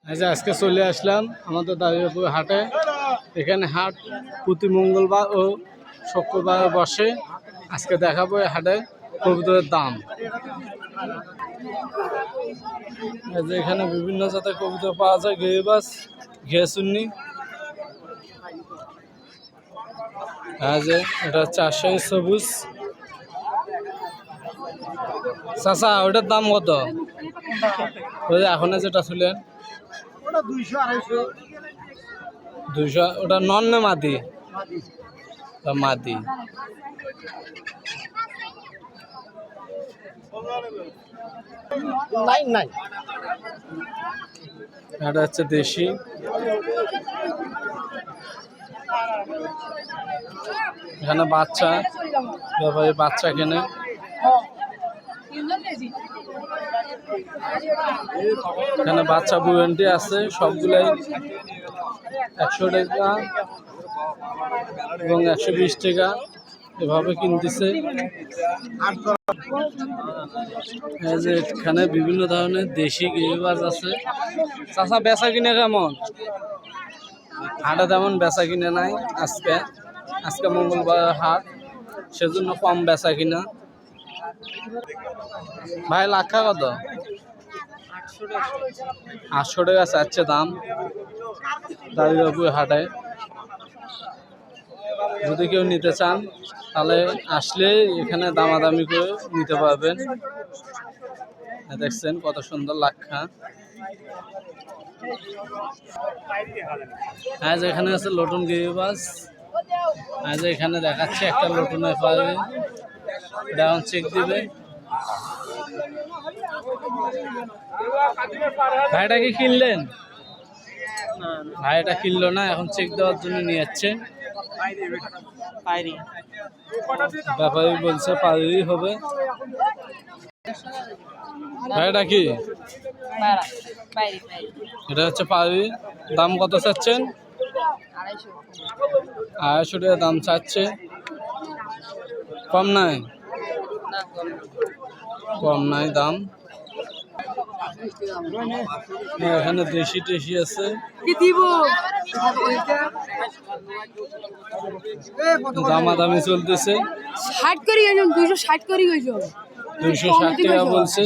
আজকে চলে আসলাম আমাদের দাঁড়িয়াপুর হাটে। এখানে হাট প্রতি মঙ্গলবার ও শুক্রবার বসে। আজকে দেখাবো এই হাটে কবুতরের দাম। এখানে বিভিন্ন জাতের কবুতর পাওয়া যায়, গিরিবাজ, ঘিয়াচুন্নি। এটা হচ্ছে রাজশাহী সবুজ। চাচা ওটার দাম কত? ওই এখন যেটা ছিলেন 200। ওটা নন না মাদি? মাদি। এটা হচ্ছে দেশি। এখানে বাচ্চা, ব্যাপারী বাচ্চা কেনে। এখানে বাচ্চা বুয়েন্টি আছে, সবগুলাই 100 টাকা এবং 120 টাকা এভাবে কিনতেছে। এখানে বিভিন্ন ধরনের দেশি গিরিবাজ আছে। চাচা বেচা কিনে কেমন? হাটে তেমন বেচা কিনে নাই আজকে মঙ্গলবার হাট, সেজন্য কম বেচা কিনা। ভাই লাক্ষা কত? 800 টাকা চাচ্ছে দাম দাঁড়িয়াপুর হাটে। যদি কেউ নিতে চান তাহলে আসলে এখানে দামাদামি করে নিতে পারবেন। দেখছেন কত সুন্দর লাক্ষা। এখানে আছে লটন গিরিবাজ। এখানে দেখাচ্ছে একটা লটনের পাবে, ডাউন চেক দিবে। ভাইটা কি কিনলেন? ভাইটা কিনলো না, এখন চেক দেওয়ার জন্য নিয়ে যাচ্ছে। ব্যাপারী বলছে পাইরি হবে। ভাইটা কি? এটা হচ্ছে পাইরি। দাম কত চাচ্ছেন? 250 টাকা দাম চাচ্ছে। কম নাই? কম নাই দাম। এখানে দেশি টেশি আছে। দামাদামি চলতেছে। 260 টাকা বলছে।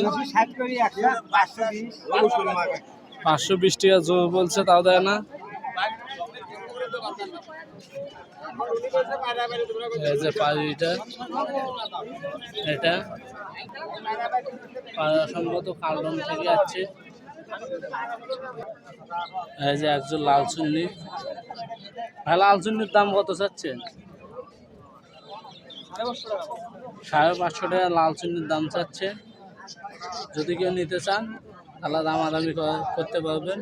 520 টাকা জোর বলছে, তাও দেয় না। এই যে পাড়িটা, এটা সম্ভবত কালদম থেকে আছে। এই যে একজন লাল চুন্নি। ভাই লাল চুন্নির দাম কত চাচ্ছে? 550 টাকা লাল চুন্নির দাম চাচ্ছে। যদি কেউ নিতে চান তাহলে দামাদামি করতে পারবেন।